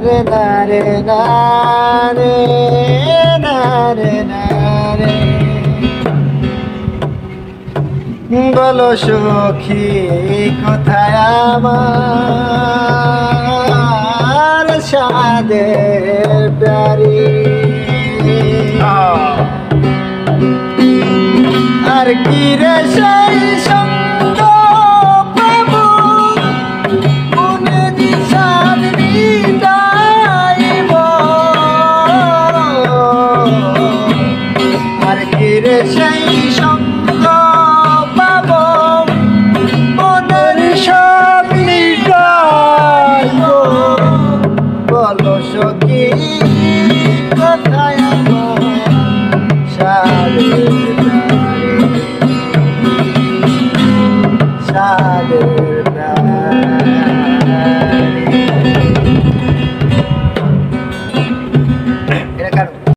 রে না রে না রে না রে না রে। বলো সখী কোথায় আমার সাদের প্যারি, আর কি রে সেই সঙ্গ পাবো মনে দিশার মিটাইব, আর কি রে সেই সঙ্গ পাবো মনের সব মিটাইব। বলো সখী কোথায় আমার সাদের সাদের